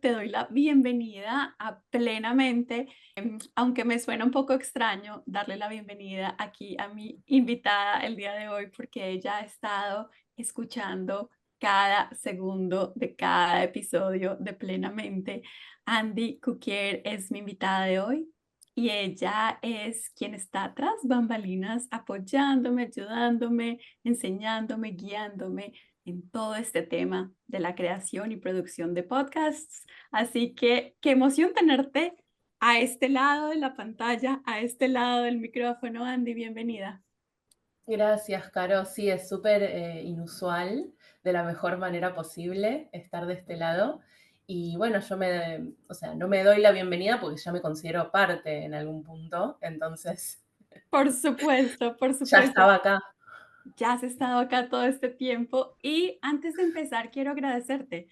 te doy la bienvenida a Plenamente, aunque me suena un poco extraño darle la bienvenida aquí a mi invitada el día de hoy, porque ella ha estado escuchando cada segundo de cada episodio de Plenamente. Andy Cuquier es mi invitada de hoy y ella es quien está tras bambalinas apoyándome, ayudándome, enseñándome, guiándome en todo este tema de la creación y producción de podcasts. Así que qué emoción tenerte a este lado de la pantalla, a este lado del micrófono, Andy, bienvenida. Gracias, Caro. Sí, es súper inusual, de la mejor manera posible, estar de este lado. Y bueno, no me doy la bienvenida porque ya me considero parte en algún punto, entonces Por supuesto, por ya supuesto. estaba acá. Ya has estado acá todo este tiempo y antes de empezar quiero agradecerte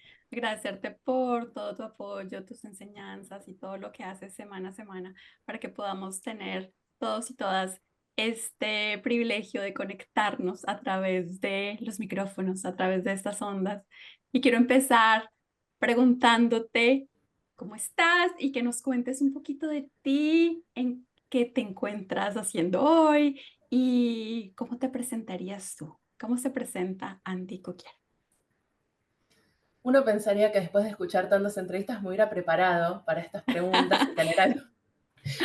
por todo tu apoyo, tus enseñanzas y todo lo que haces semana a semana para que podamos tener todos y todas este privilegio de conectarnos a través de los micrófonos, a través de estas ondas. Y quiero empezar preguntándote cómo estás y que nos cuentes un poquito de ti, en qué te encuentras haciendo hoy. ¿Y cómo te presentarías tú? ¿Cómo se presenta Andy Coquier? Uno pensaría que después de escuchar tantas entrevistas me hubiera preparado para estas preguntas y tener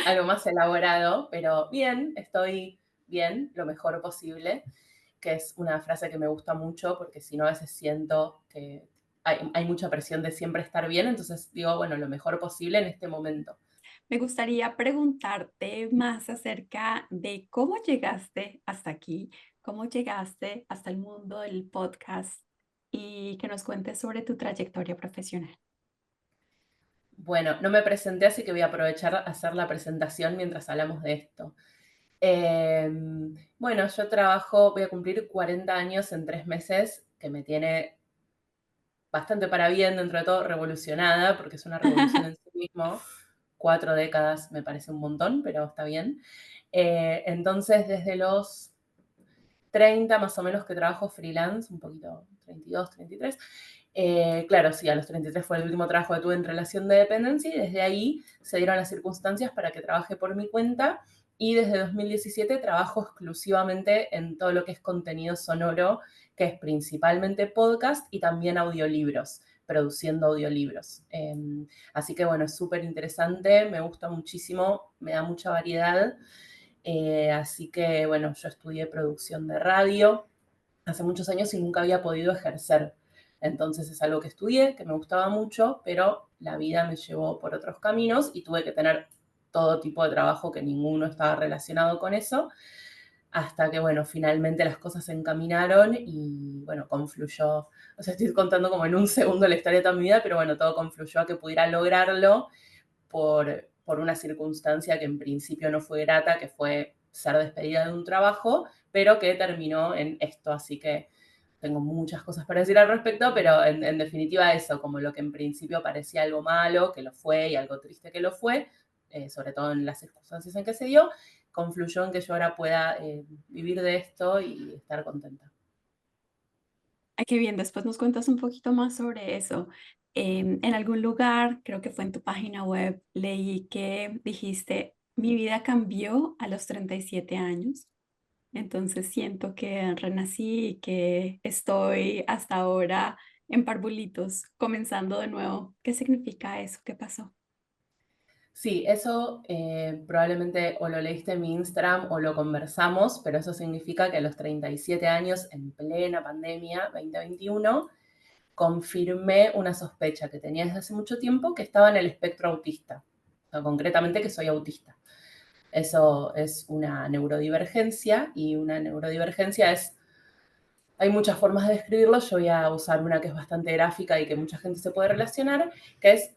algo más elaborado, pero bien, estoy bien, lo mejor posible, que es una frase que me gusta mucho porque si no a veces siento que hay mucha presión de siempre estar bien, entonces digo, bueno, lo mejor posible en este momento. Me gustaría preguntarte más acerca de cómo llegaste hasta aquí, cómo llegaste hasta el mundo del podcast y que nos cuentes sobre tu trayectoria profesional. Bueno, no me presenté, así que voy a aprovechar a hacer la presentación mientras hablamos de esto. Eh, bueno, yo voy a cumplir 40 años en 3 meses, que me tiene bastante para bien, dentro de todo, revolucionada, porque es una revolución en sí mismo. 4 décadas me parece un montón, pero está bien. Entonces, desde los 30 más o menos que trabajo freelance, un poquito, 32, 33. Claro, sí, a los 33 fue el último trabajo que tuve en relación de dependencia y desde ahí se dieron las circunstancias para que trabaje por mi cuenta y desde 2017 trabajo exclusivamente en todo lo que es contenido sonoro, que es principalmente podcast y también audiolibros, produciendo audiolibros. Así que bueno, es súper interesante, me gusta muchísimo, me da mucha variedad. Así que bueno, yo estudié producción de radio hace muchos años y nunca había podido ejercer. Entonces es algo que estudié, que me gustaba mucho, pero la vida me llevó por otros caminos y tuve que tener todo tipo de trabajo que ninguno estaba relacionado con eso, hasta que, bueno, finalmente las cosas se encaminaron y, bueno, confluyó. O sea, estoy contando como en un segundo la historia de toda mi vida, pero bueno, todo confluyó a que pudiera lograrlo por una circunstancia que en principio no fue grata, que fue ser despedida de un trabajo, pero que terminó en esto. Así que tengo muchas cosas para decir al respecto, pero en definitiva eso, como lo que en principio parecía algo malo, que lo fue, y algo triste que lo fue, sobre todo en las circunstancias en que se dio, confluyó en que yo ahora pueda vivir de esto y estar contenta. Ay, qué bien, después nos cuentas un poquito más sobre eso. En algún lugar, creo que fue en tu página web, leí que dijiste, mi vida cambió a los 37 años. Entonces siento que renací y que estoy hasta ahora en parvulitos, comenzando de nuevo. ¿Qué significa eso? ¿Qué pasó? Sí, eso probablemente o lo leíste en mi Instagram o lo conversamos, pero eso significa que a los 37 años, en plena pandemia 2021, confirmé una sospecha que tenía desde hace mucho tiempo, que estaba en el espectro autista, o sea, concretamente que soy autista. Eso es una neurodivergencia y una neurodivergencia hay muchas formas de describirlo, yo voy a usar una que es bastante gráfica y que mucha gente se puede relacionar, que es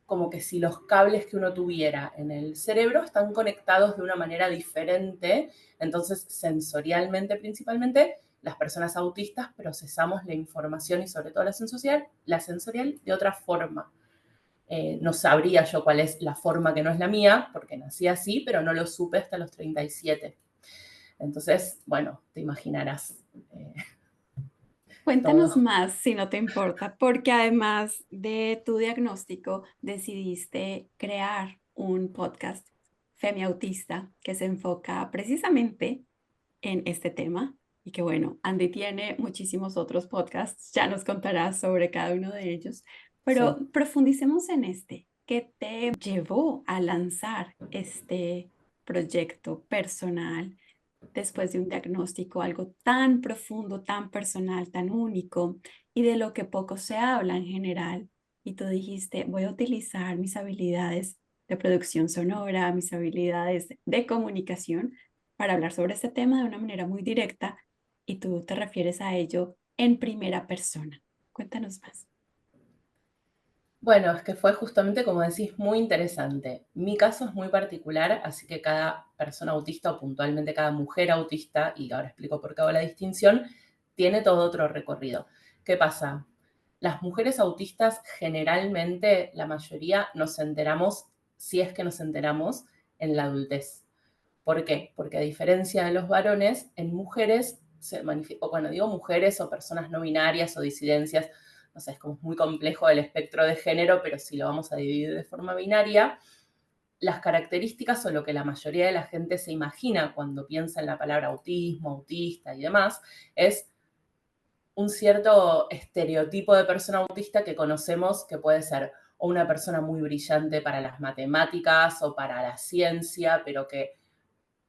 como que si los cables que uno tuviera en el cerebro están conectados de una manera diferente, entonces sensorialmente principalmente, las personas autistas procesamos la información y sobre todo la sensorial de otra forma. No sabría yo cuál es la forma que no es la mía, porque nací así, pero no lo supe hasta los 37. Entonces, bueno, te imaginarás. Eh, Cuéntanos todo. más, si no te importa, porque además de tu diagnóstico, decidiste crear un podcast Femiautista que se enfoca precisamente en este tema y que bueno, Andy tiene muchísimos otros podcasts, ya nos contarás sobre cada uno de ellos, pero Sí. profundicemos en este. ¿Qué te llevó a lanzar este proyecto personal después de un diagnóstico, algo tan profundo, tan personal, tan único y de lo que poco se habla en general? Y tú dijiste, voy a utilizar mis habilidades de producción sonora, mis habilidades de comunicación para hablar sobre este tema de una manera muy directa y tú te refieres a ello en primera persona. Cuéntanos más. Bueno, es que fue justamente, como decís, muy interesante. Mi caso es muy particular, así que cada persona autista o puntualmente cada mujer autista, y ahora explico por qué hago la distinción, tiene todo otro recorrido. ¿Qué pasa? Las mujeres autistas generalmente, la mayoría, nos enteramos, si es que nos enteramos, en la adultez. ¿Por qué? Porque a diferencia de los varones, en mujeres se manifiesta, o cuando digo mujeres o personas no binarias o disidencias, no sé, es como muy complejo el espectro de género, pero si lo vamos a dividir de forma binaria, las características o lo que la mayoría de la gente se imagina cuando piensa en la palabra autismo, autista y demás, es un cierto estereotipo de persona autista que conocemos que puede ser o una persona muy brillante para las matemáticas o para la ciencia, pero que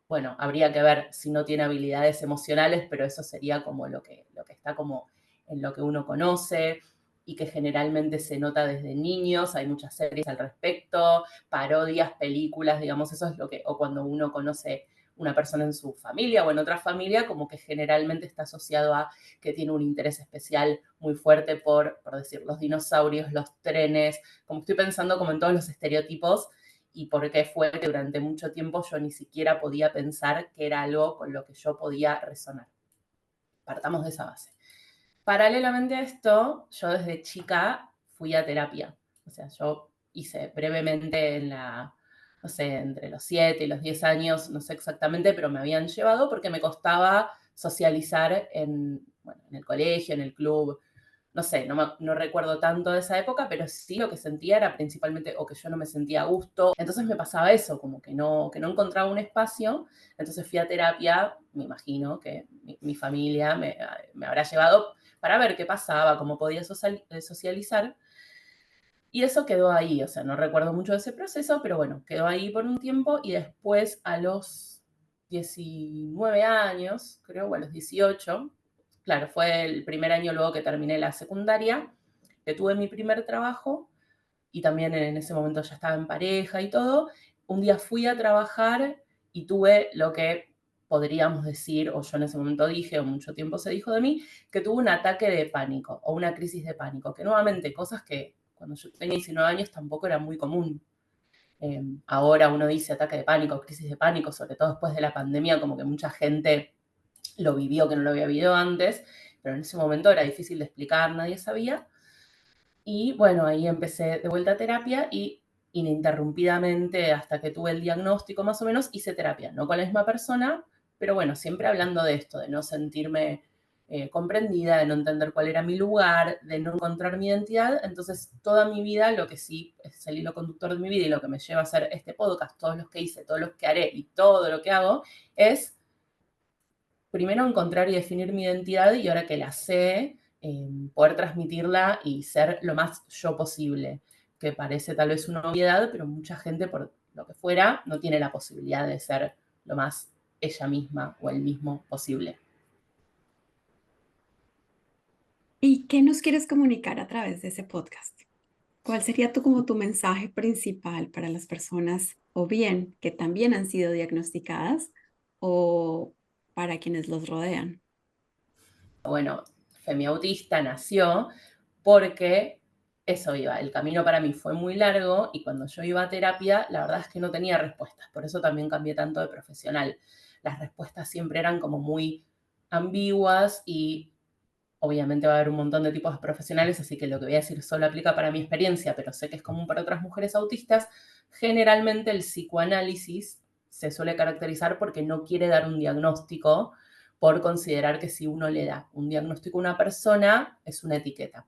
bueno, habría que ver si no tiene habilidades emocionales, pero eso sería como lo que está como en lo que uno conoce y que generalmente se nota desde niños, hay muchas series al respecto, parodias, películas, digamos, eso es lo que, o cuando uno conoce una persona en su familia o en otra familia, como que generalmente está asociado a que tiene un interés especial muy fuerte por decir, los dinosaurios, los trenes, como estoy pensando como en todos los estereotipos y por qué fue que durante mucho tiempo yo ni siquiera podía pensar que era algo con lo que yo podía resonar. Partamos de esa base. Paralelamente a esto, yo desde chica fui a terapia. O sea, yo hice brevemente en la, no sé, entre los 7 y los 10 años, no sé exactamente, pero me habían llevado porque me costaba socializar en, bueno, en el colegio, en el club, no sé, no recuerdo tanto de esa época, pero sí lo que sentía era principalmente o que yo no me sentía a gusto. Entonces me pasaba eso, como que no encontraba un espacio. Entonces fui a terapia, me imagino que mi familia me habrá llevado para ver qué pasaba, cómo podía socializar. Y eso quedó ahí, o sea, no recuerdo mucho de ese proceso, pero bueno, quedó ahí por un tiempo y después a los 19 años, creo, o a los 18, claro, fue el primer año luego que terminé la secundaria, que tuve mi primer trabajo y también en ese momento ya estaba en pareja y todo. Un día fui a trabajar y tuve lo que podríamos decir, o yo en ese momento dije, o mucho tiempo se dijo de mí, que tuve un ataque de pánico o una crisis de pánico, que nuevamente cosas que cuando yo tenía 19 años tampoco era muy común. Ahora uno dice ataque de pánico, crisis de pánico, sobre todo después de la pandemia, como que mucha gente lo vivió que no lo había vivido antes, pero en ese momento era difícil de explicar, nadie sabía. Y bueno, ahí empecé de vuelta a terapia y ininterrumpidamente hasta que tuve el diagnóstico más o menos hice terapia, no con la misma persona, pero bueno, siempre hablando de esto, de no sentirme comprendida, de no entender cuál era mi lugar, de no encontrar mi identidad. Entonces, toda mi vida, lo que sí es el hilo conductor de mi vida y lo que me lleva a hacer este podcast, todos los que hice, todos los que haré y todo lo que hago, es primero encontrar y definir mi identidad y ahora que la sé, poder transmitirla y ser lo más yo posible, que parece tal vez una obviedad, pero mucha gente, por lo que fuera, no tiene la posibilidad de ser lo más ella misma o el mismo posible. ¿Y qué nos quieres comunicar a través de ese podcast? ¿Cuál sería como tu mensaje principal para las personas o bien que también han sido diagnosticadas o para quienes los rodean? Bueno, Femiautista nació porque eso iba, el camino para mí fue muy largo y cuando yo iba a terapia, la verdad es que no tenía respuestas, por eso también cambié tanto de profesional. Las respuestas siempre eran como muy ambiguas y obviamente va a haber un montón de tipos de profesionales, así que lo que voy a decir solo aplica para mi experiencia, pero sé que es común para otras mujeres autistas. Generalmente el psicoanálisis se suele caracterizar porque no quiere dar un diagnóstico, por considerar que si uno le da un diagnóstico a una persona, es una etiqueta.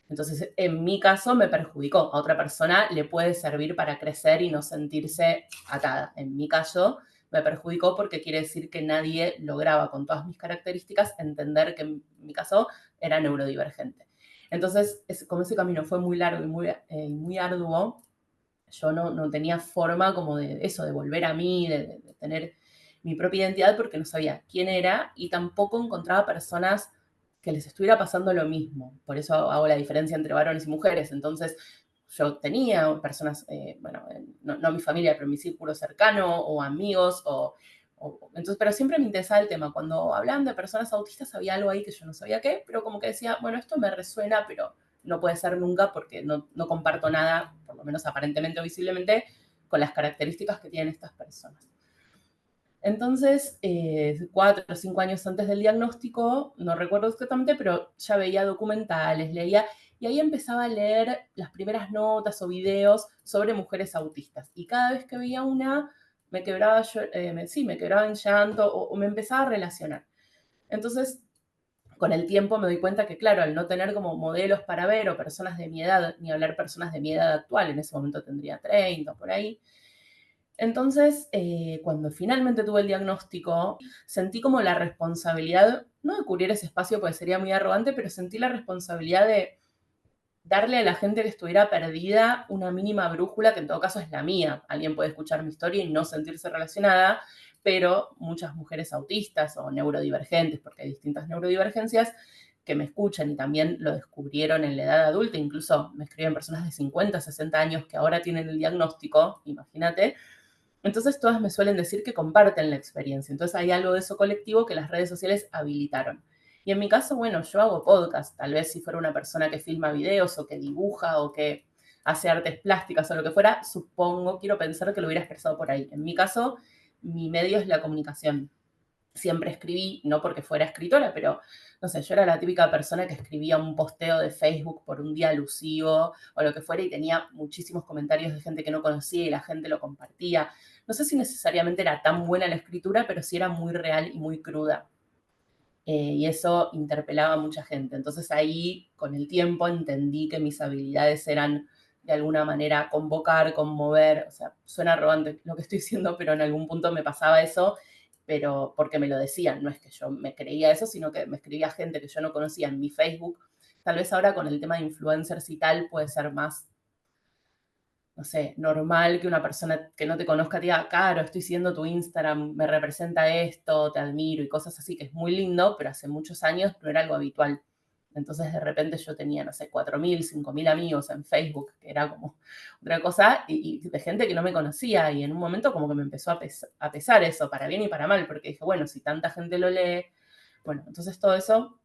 Entonces, en mi caso me perjudicó. A otra persona le puede servir para crecer y no sentirse atada. En mi caso me perjudicó porque quiere decir que nadie lograba con todas mis características entender que en mi caso era neurodivergente. Entonces, como ese camino fue muy largo y muy arduo, yo no tenía forma como de eso, de volver a mí, de tener mi propia identidad porque no sabía quién era y tampoco encontraba personas que les estuviera pasando lo mismo. Por eso hago la diferencia entre varones y mujeres. Entonces, yo tenía personas, bueno, no mi familia, pero mi círculo cercano o amigos entonces, pero siempre me interesaba el tema. Cuando hablaban de personas autistas había algo ahí que yo no sabía qué, pero como que decía, bueno, esto me resuena, pero no puede ser nunca porque no comparto nada, por lo menos aparentemente o visiblemente, con las características que tienen estas personas. Entonces, 4 o 5 años antes del diagnóstico, no recuerdo exactamente, pero ya veía documentales, leía, y ahí empezaba a leer las primeras notas o videos sobre mujeres autistas. Y cada vez que veía una, me quebraba, me quebraba en llanto o me empezaba a relacionar. Entonces, con el tiempo me doy cuenta que, claro, al no tener como modelos para ver o personas de mi edad, ni hablar personas de mi edad actual, en ese momento tendría 30 por ahí. Entonces, cuando finalmente tuve el diagnóstico, sentí como la responsabilidad, no de cubrir ese espacio porque sería muy arrogante, pero sentí la responsabilidad de darle a la gente que estuviera perdida una mínima brújula, que en todo caso es la mía. Alguien puede escuchar mi historia y no sentirse relacionada, pero muchas mujeres autistas o neurodivergentes, porque hay distintas neurodivergencias, que me escuchan y también lo descubrieron en la edad adulta, incluso me escriben personas de 50, 60 años que ahora tienen el diagnóstico, imagínate. Entonces todas me suelen decir que comparten la experiencia. Entonces hay algo de eso colectivo que las redes sociales habilitaron. Y en mi caso, bueno, yo hago podcast. Tal vez si fuera una persona que filma videos o que dibuja o que hace artes plásticas o lo que fuera, supongo, quiero pensar que lo hubiera expresado por ahí. En mi caso, mi medio es la comunicación. Siempre escribí, no porque fuera escritora, pero no sé, yo era la típica persona que escribía un posteo de Facebook por un día alusivo o lo que fuera y tenía muchísimos comentarios de gente que no conocía y la gente lo compartía. No sé si necesariamente era tan buena la escritura, pero sí era muy real y muy cruda. Y eso interpelaba a mucha gente. Entonces ahí, con el tiempo, entendí que mis habilidades eran de alguna manera convocar, conmover, o sea, suena arrogante lo que estoy diciendo, pero en algún punto me pasaba eso, pero porque me lo decían, no es que yo me creía eso, sino que me escribía gente que yo no conocía en mi Facebook. Tal vez ahora con el tema de influencers y tal puede ser más, no sé, normal que una persona que no te conozca te diga, Caro, estoy siguiendo tu Instagram, me representa esto, te admiro y cosas así, que es muy lindo, pero hace muchos años no era algo habitual. Entonces de repente yo tenía, no sé, 4.000, 5.000 amigos en Facebook, que era como otra cosa, y de gente que no me conocía, y en un momento como que me empezó a pesar eso, para bien y para mal, porque dije, bueno, si tanta gente lo lee, bueno, entonces todo eso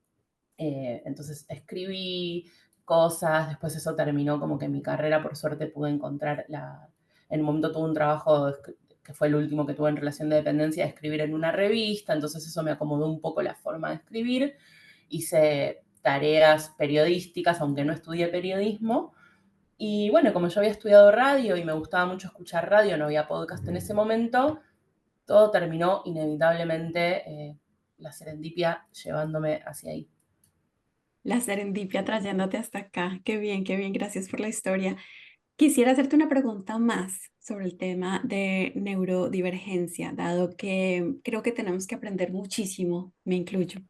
entonces escribí cosas, después eso terminó como que mi carrera, por suerte, pude encontrar en un momento tuve un trabajo que fue el último que tuve en relación de dependencia, de escribir en una revista, entonces eso me acomodó un poco la forma de escribir. Hice tareas periodísticas, aunque no estudié periodismo. Y bueno, como yo había estudiado radio y me gustaba mucho escuchar radio, no había podcast en ese momento, todo terminó inevitablemente la serendipia llevándome hacia ahí. La serendipia trayéndote hasta acá. Qué bien, gracias por la historia. Quisiera hacerte una pregunta más sobre el tema de neurodivergencia, dado que creo que tenemos que aprender muchísimo, me incluyo,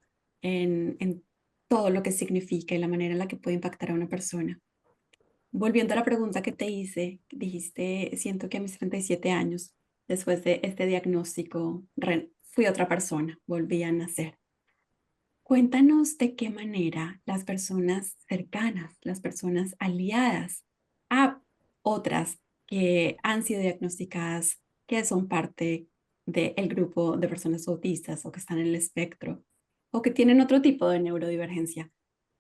en todo lo que significa y la manera en la que puede impactar a una persona. Volviendo a la pregunta que te hice, dijiste, siento que a mis 37 años, después de este diagnóstico, fui otra persona, volví a nacer. Cuéntanos de qué manera las personas cercanas, las personas aliadas a otras que han sido diagnosticadas, que son parte del grupo de personas autistas o que están en el espectro o que tienen otro tipo de neurodivergencia,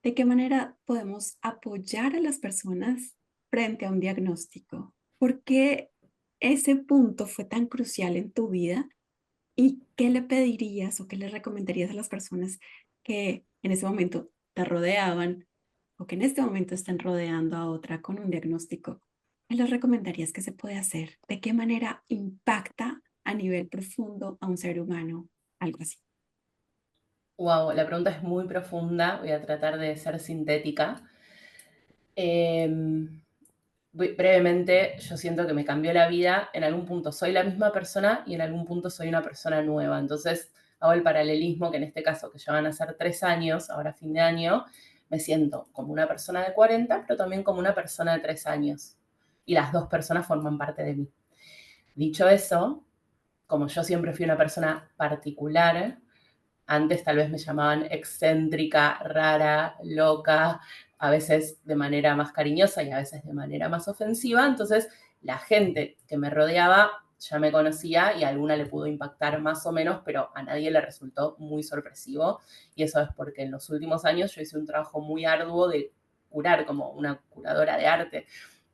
¿de qué manera podemos apoyar a las personas frente a un diagnóstico? ¿Por qué ese punto fue tan crucial en tu vida? ¿Y qué le pedirías o qué le recomendarías a las personas que en ese momento te rodeaban o que en este momento están rodeando a otra con un diagnóstico? ¿Qué les recomendarías que se puede hacer? ¿De qué manera impacta a nivel profundo a un ser humano algo así? Wow, la pregunta es muy profunda, voy a tratar de ser sintética. Em, Brevemente, yo siento que me cambió la vida. En algún punto soy la misma persona y en algún punto soy una persona nueva. Entonces, hago el paralelismo que en este caso, que ya van a ser 3 años, ahora fin de año, me siento como una persona de 40, pero también como una persona de 3 años. Y las dos personas forman parte de mí. Dicho eso, como yo siempre fui una persona particular, antes tal vez me llamaban excéntrica, rara, loca, a veces de manera más cariñosa y a veces de manera más ofensiva. Entonces, la gente que me rodeaba ya me conocía y a alguna le pudo impactar más o menos, pero a nadie le resultó muy sorpresivo. Y eso es porque en los últimos años yo hice un trabajo muy arduo de curar como una curadora de arte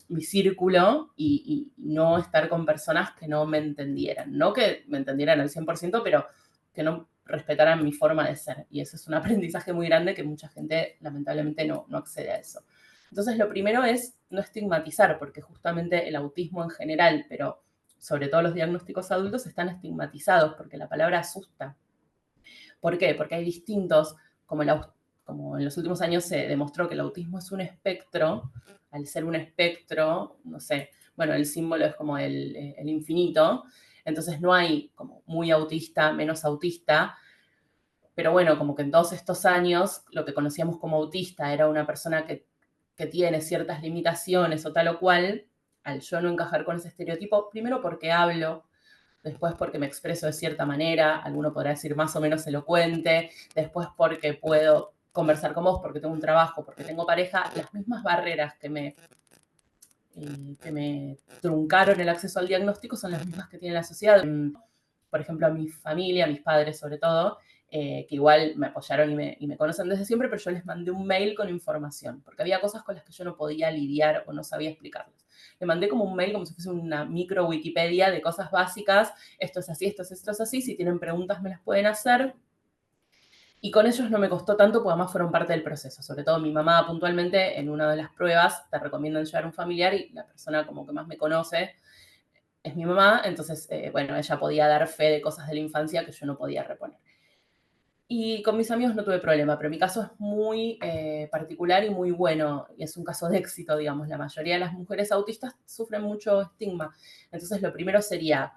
mi círculo y no estar con personas que no me entendieran. No que me entendieran al 100%, pero que no respetaran mi forma de ser. Y eso es un aprendizaje muy grande que mucha gente lamentablemente no accede a eso. Entonces, lo primero es no estigmatizar, porque justamente el autismo en general, pero sobre todo los diagnósticos adultos, están estigmatizados, porque la palabra asusta. ¿Por qué? Porque hay distintos, como en los últimos años se demostró que el autismo es un espectro, al ser un espectro, no sé, bueno, el símbolo es como el infinito, entonces no hay como muy autista, menos autista, pero bueno, como que en todos estos años lo que conocíamos como autista era una persona que tiene ciertas limitaciones o tal o cual, al yo no encajar con ese estereotipo, primero porque hablo, después porque me expreso de cierta manera, alguno podrá decir más o menos elocuente, después porque puedo conversar con vos, porque tengo un trabajo, porque tengo pareja, las mismas barreras que me truncaron el acceso al diagnóstico son las mismas que tiene la sociedad. Por ejemplo, a mi familia, a mis padres sobre todo, que igual me apoyaron y me conocen desde siempre, pero yo les mandé un mail con información, porque había cosas con las que yo no podía lidiar o no sabía explicarles. Le mandé como un mail como si fuese una micro Wikipedia de cosas básicas, esto es así, esto es así, si tienen preguntas me las pueden hacer. Y con ellos no me costó tanto, porque además fueron parte del proceso. Sobre todo mi mamá puntualmente, en una de las pruebas, te recomiendan llevar un familiar y la persona como que más me conoce es mi mamá, entonces, bueno, ella podía dar fe de cosas de la infancia que yo no podía reponer. Y con mis amigos no tuve problema, pero mi caso es muy particular y muy bueno, y es un caso de éxito, digamos. La mayoría de las mujeres autistas sufren mucho estigma. Entonces, lo primero sería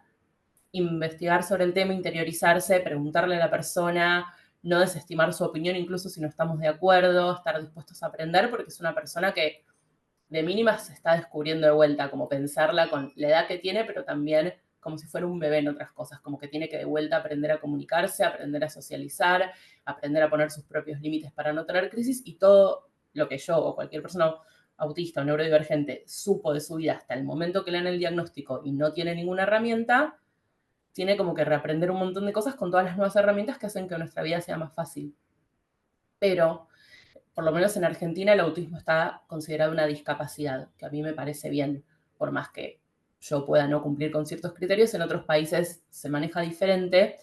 investigar sobre el tema, interiorizarse, preguntarle a la persona, no desestimar su opinión, incluso si no estamos de acuerdo, estar dispuestos a aprender, porque es una persona que de mínima se está descubriendo de vuelta, como pensarla con la edad que tiene, pero también como si fuera un bebé en otras cosas, como que tiene que de vuelta aprender a comunicarse, aprender a socializar, aprender a poner sus propios límites para no tener crisis, y todo lo que yo o cualquier persona autista o neurodivergente supo de su vida hasta el momento que le dan el diagnóstico y no tiene ninguna herramienta, tiene como que reaprender un montón de cosas con todas las nuevas herramientas que hacen que nuestra vida sea más fácil. Pero por lo menos en Argentina el autismo está considerado una discapacidad, que a mí me parece bien, por más que yo pueda no cumplir con ciertos criterios, en otros países se maneja diferente,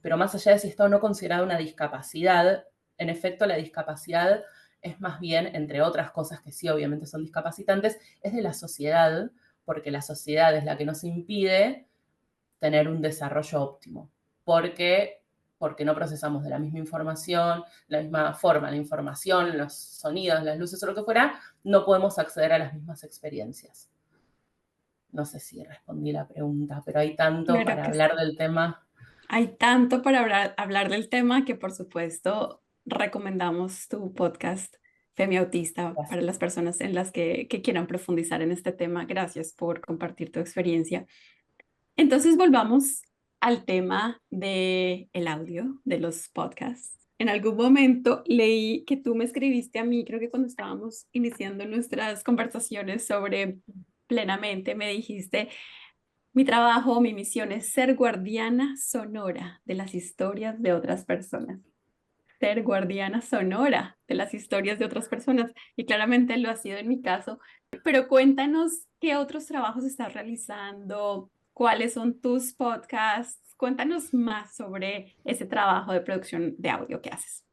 pero más allá de si está o no considerada una discapacidad, en efecto la discapacidad es más bien, entre otras cosas que sí obviamente son discapacitantes, es de la sociedad, porque la sociedad es la que nos impide tener un desarrollo óptimo, porque porque no procesamos de la misma información, de la misma forma, la información, los sonidos, las luces o lo que fuera, no podemos acceder a las mismas experiencias. No sé si respondí la pregunta, pero hay tanto Claro para que hablar sí. del tema. Hay tanto para hablar del tema que por supuesto recomendamos tu podcast Femiautista para las personas en las que quieran profundizar en este tema. Gracias por compartir tu experiencia. Entonces volvamos al tema del el audio, de los podcasts. En algún momento leí que tú me escribiste a mí, creo que cuando estábamos iniciando nuestras conversaciones sobre plenamente, me dijiste, mi trabajo, mi misión es ser guardiana sonora de las historias de otras personas. Ser guardiana sonora de las historias de otras personas. Y claramente lo ha sido en mi caso. Pero cuéntanos qué otros trabajos estás realizando, cuáles son tus podcasts. Cuéntanos más sobre ese trabajo de producción de audio que haces.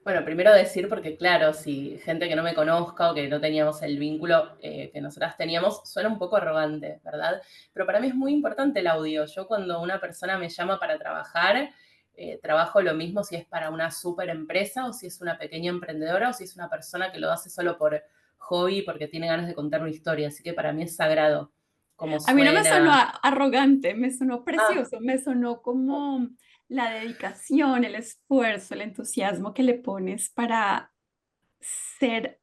Bueno, primero decir, porque claro, si gente que no me conozca o que no teníamos el vínculo que nosotras teníamos, suena un poco arrogante, ¿verdad? Pero para mí es muy importante el audio. Yo cuando una persona me llama para trabajar, trabajo lo mismo si es para una super empresa o si es una pequeña emprendedora o si es una persona que lo hace solo por hobby porque tiene ganas de contar una historia. Así que para mí es sagrado cómo A mí no me sonó suena. arrogante, me sonó Ah, precioso, me sonó como la dedicación, el esfuerzo, el entusiasmo que le pones para ser,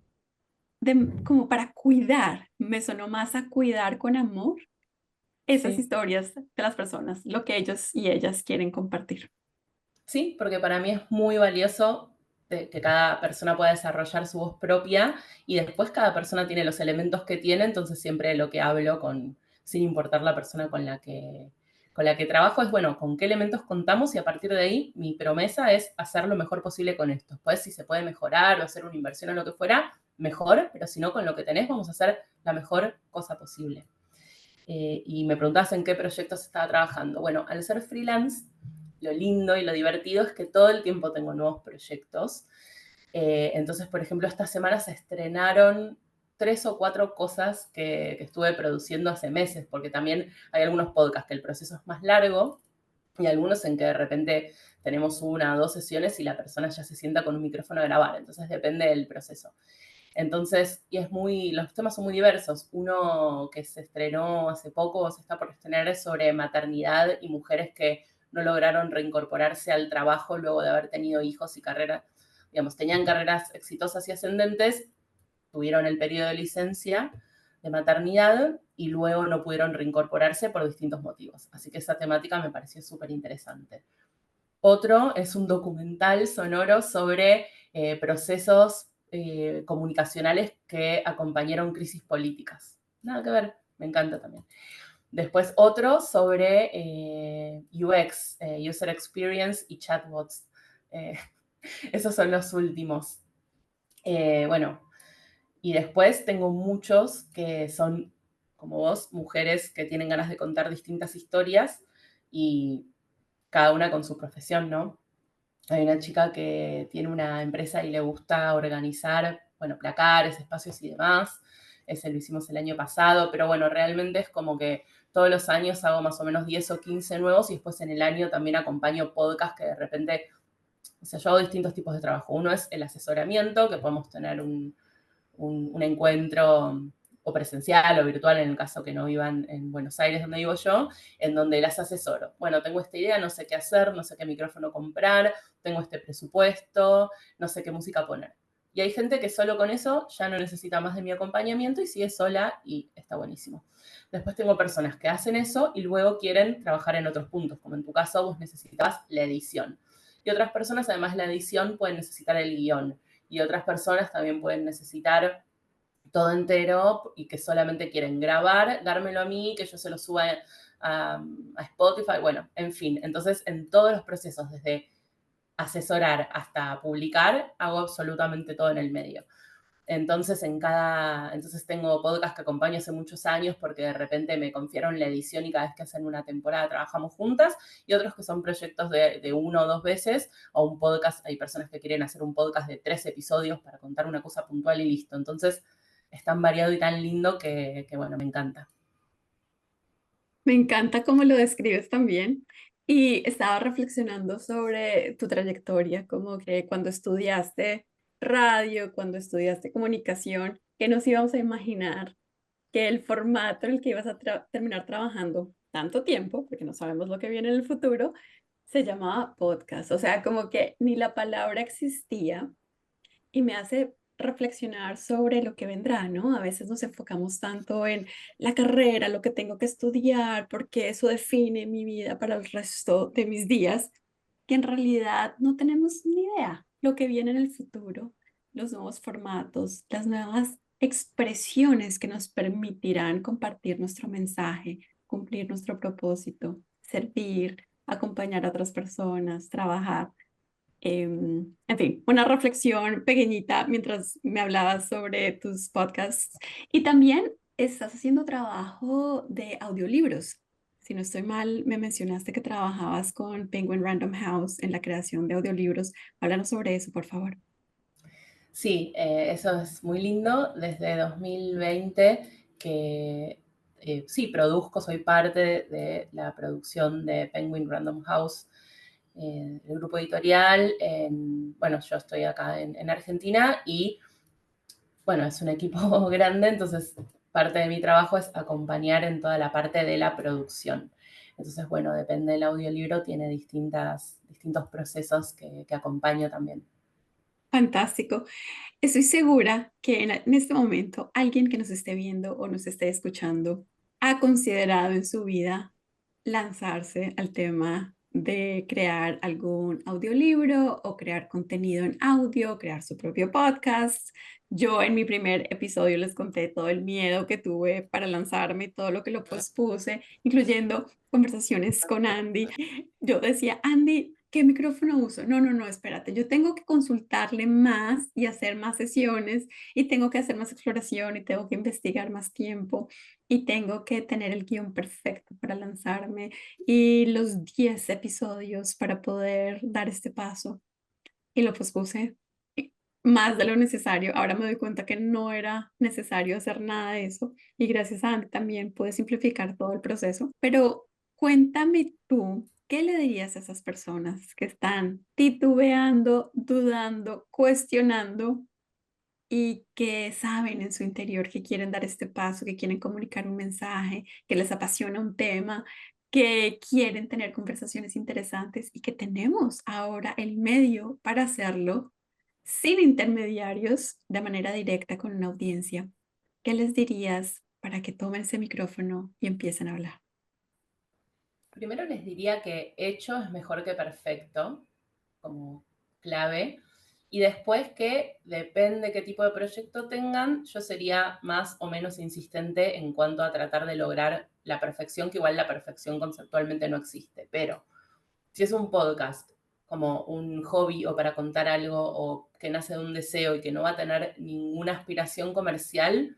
como para cuidar, me sonó más a cuidar con amor esas sí. historias de las personas, lo que ellos y ellas quieren compartir. Sí, porque para mí es muy valioso que cada persona pueda desarrollar su voz propia y después cada persona tiene los elementos que tiene, entonces siempre lo que hablo sin importar la persona con la que trabajo es, bueno, con qué elementos contamos y a partir de ahí mi promesa es hacer lo mejor posible con esto. Después si se puede mejorar o hacer una inversión o lo que fuera, mejor, pero si no, con lo que tenés vamos a hacer la mejor cosa posible. Y me preguntabas en qué proyectos estaba trabajando. Bueno, al ser freelance, lo lindo y lo divertido es que todo el tiempo tengo nuevos proyectos. Entonces, por ejemplo, esta semana se estrenaron 3 o 4 cosas que estuve produciendo hace meses, porque también hay algunos podcasts que el proceso es más largo y algunos en que de repente tenemos 1 o 2 sesiones y la persona ya se sienta con un micrófono a grabar. Entonces depende del proceso. Entonces, los temas son muy diversos. Uno que se estrenó hace poco, se está por estrenar, es sobre maternidad y mujeres que no lograron reincorporarse al trabajo luego de haber tenido hijos y carreras, digamos, tenían carreras exitosas y ascendentes, tuvieron el periodo de licencia de maternidad y luego no pudieron reincorporarse por distintos motivos. Así que esa temática me pareció súper interesante. Otro es un documental sonoro sobre procesos comunicacionales que acompañaron crisis políticas. Nada que ver, me encanta también. Después otro sobre UX, User Experience y chatbots. Eh, esos son los últimos. Bueno, y después tengo muchos que son, como vos, mujeres que tienen ganas de contar distintas historias y cada una con su profesión, ¿no? Hay una chica que tiene una empresa y le gusta organizar, bueno, placares, espacios y demás. Ese lo hicimos el año pasado, pero bueno, realmente es como que todos los años hago más o menos 10 o 15 nuevos y después en el año también acompaño podcasts que de repente, o sea, yo hago distintos tipos de trabajo. Uno es el asesoramiento, que podemos tener un encuentro o presencial o virtual en el caso que no vivan en Buenos Aires, donde vivo yo, en donde las asesoro. Bueno, tengo esta idea, no sé qué hacer, no sé qué micrófono comprar, tengo este presupuesto, no sé qué música poner. Y hay gente que solo con eso ya no necesita más de mi acompañamiento y sigue sola y está buenísimo. Después tengo personas que hacen eso y luego quieren trabajar en otros puntos, como en tu caso vos necesitabas la edición. Y otras personas, además de la edición, pueden necesitar el guión y otras personas también pueden necesitar todo entero y que solamente quieren grabar, dármelo a mí, que yo se lo suba a Spotify, bueno, en fin. Entonces, en todos los procesos, desde asesorar hasta publicar, hago absolutamente todo en el medio. Entonces tengo podcast que acompaño hace muchos años porque de repente me confiaron la edición y cada vez que hacen una temporada trabajamos juntas y otros que son proyectos de 1 o 2 veces o un podcast, hay personas que quieren hacer un podcast de 3 episodios para contar una cosa puntual y listo. Entonces es tan variado y tan lindo que bueno, me encanta. Me encanta cómo lo describes también. Y estaba reflexionando sobre tu trayectoria, como que cuando estudiaste radio, cuando estudiaste comunicación, que nos íbamos a imaginar que el formato en el que ibas a terminar trabajando tanto tiempo, porque no sabemos lo que viene en el futuro, se llamaba podcast. O sea, como que ni la palabra existía y me hace reflexionar sobre lo que vendrá, ¿no? A veces nos enfocamos tanto en la carrera, lo que tengo que estudiar, porque eso define mi vida para el resto de mis días, que en realidad no tenemos ni idea lo que viene en el futuro, los nuevos formatos, las nuevas expresiones que nos permitirán compartir nuestro mensaje, cumplir nuestro propósito, servir, acompañar a otras personas, trabajar. En fin, una reflexión pequeñita mientras me hablabas sobre tus podcasts. Y también estás haciendo trabajo de audiolibros. Si no estoy mal, me mencionaste que trabajabas con Penguin Random House en la creación de audiolibros. Háblanos sobre eso, por favor. Sí, eso es muy lindo. Desde 2020 que sí, produzco, soy parte de la producción de Penguin Random House el grupo editorial, bueno, yo estoy acá en Argentina y, bueno, es un equipo grande, entonces parte de mi trabajo es acompañar en toda la parte de la producción. Entonces, bueno, depende del audiolibro, tiene distintos procesos que acompaño también. Fantástico. Estoy segura que en este momento alguien que nos esté viendo o nos esté escuchando ha considerado en su vida lanzarse al tema de crear algún audiolibro o crear contenido en audio, crear su propio podcast. Yo en mi primer episodio les conté todo el miedo que tuve para lanzarme, todo lo que lo pospuse, incluyendo conversaciones con Andy. Yo decía, Andy, ¿qué micrófono uso? No, no, no, espérate, yo tengo que consultarle más y hacer más sesiones y tengo que hacer más exploración y tengo que investigar más tiempo y tengo que tener el guión perfecto para lanzarme y los 10 episodios para poder dar este paso. Y lo pospuse más de lo necesario. Ahora me doy cuenta que no era necesario hacer nada de eso y gracias a Andy también pude simplificar todo el proceso. Pero cuéntame tú, ¿qué le dirías a esas personas que están titubeando, dudando, cuestionando y que saben en su interior que quieren dar este paso, que quieren comunicar un mensaje, que les apasiona un tema, que quieren tener conversaciones interesantes y que tenemos ahora el medio para hacerlo sin intermediarios, de manera directa con una audiencia? ¿Qué les dirías para que tomen ese micrófono y empiecen a hablar? Primero les diría que hecho es mejor que perfecto, como clave. Y después que depende qué tipo de proyecto tengan, yo sería más o menos insistente en cuanto a tratar de lograr la perfección, que igual la perfección conceptualmente no existe. Pero si es un podcast como un hobby o para contar algo o que nace de un deseo y que no va a tener ninguna aspiración comercial,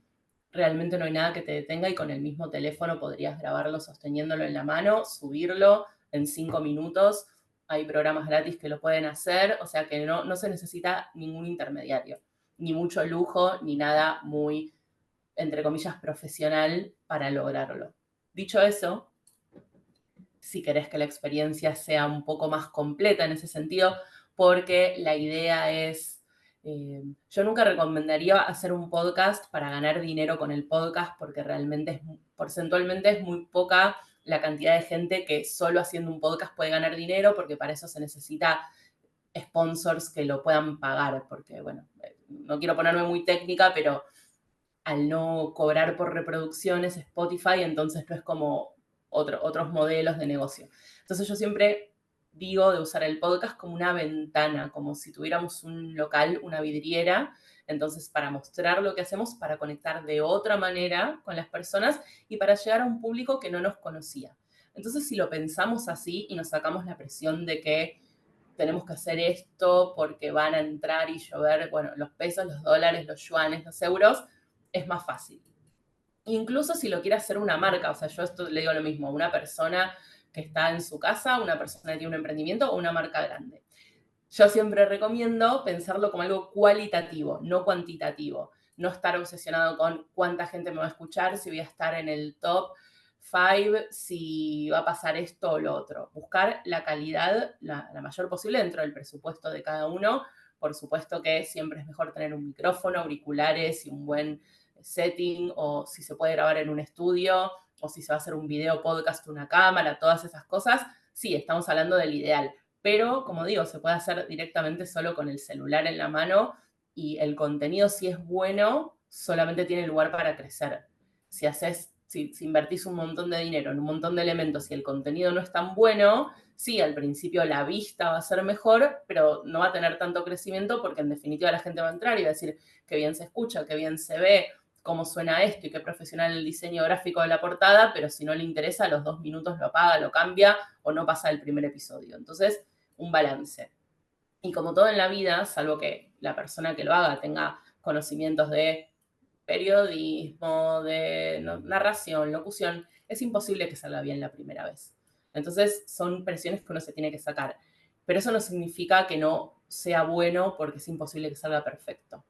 realmente no hay nada que te detenga y con el mismo teléfono podrías grabarlo sosteniéndolo en la mano, subirlo en 5 minutos. Hay programas gratis que lo pueden hacer, o sea que no se necesita ningún intermediario, ni mucho lujo, ni nada muy, entre comillas, profesional para lograrlo. Dicho eso, si querés que la experiencia sea un poco más completa en ese sentido, porque la idea es, yo nunca recomendaría hacer un podcast para ganar dinero con el podcast, porque realmente porcentualmente es muy poca la cantidad de gente que solo haciendo un podcast puede ganar dinero, porque para eso se necesita sponsors que lo puedan pagar, porque bueno, no quiero ponerme muy técnica, pero al no cobrar por reproducciones Spotify, entonces no es como otros modelos de negocio. Entonces yo siempre digo de usar el podcast como una ventana, como si tuviéramos un local, una vidriera, entonces para mostrar lo que hacemos, para conectar de otra manera con las personas y para llegar a un público que no nos conocía. Entonces si lo pensamos así y nos sacamos la presión de que tenemos que hacer esto porque van a entrar y llover, bueno, los pesos, los dólares, los yuanes, los euros, es más fácil. Incluso si lo quiere hacer una marca, o sea, yo esto le digo lo mismo, una persona que está en su casa, una persona que tiene un emprendimiento o una marca grande. Yo siempre recomiendo pensarlo como algo cualitativo, no cuantitativo. No estar obsesionado con cuánta gente me va a escuchar, si voy a estar en el top 5, si va a pasar esto o lo otro. Buscar la calidad la mayor posible dentro del presupuesto de cada uno. Por supuesto que siempre es mejor tener un micrófono, auriculares y un buen setting, o si se puede grabar en un estudio, o si se va a hacer un video podcast, una cámara, todas esas cosas. Sí, estamos hablando del ideal, pero como digo, se puede hacer directamente solo con el celular en la mano y el contenido, si es bueno, solamente tiene lugar para crecer. Si invertís un montón de dinero en un montón de elementos y el contenido no es tan bueno, sí, al principio la vista va a ser mejor, pero no va a tener tanto crecimiento porque en definitiva la gente va a entrar y va a decir qué bien se escucha, qué bien se ve, cómo suena esto y qué profesional el diseño gráfico de la portada, pero si no le interesa, a los 2 minutos lo apaga, lo cambia o no pasa el primer episodio. Entonces, un balance. Y como todo en la vida, salvo que la persona que lo haga tenga conocimientos de periodismo, de narración, locución, es imposible que salga bien la primera vez. Entonces son presiones que uno se tiene que sacar. Pero eso no significa que no sea bueno porque es imposible que salga perfecto.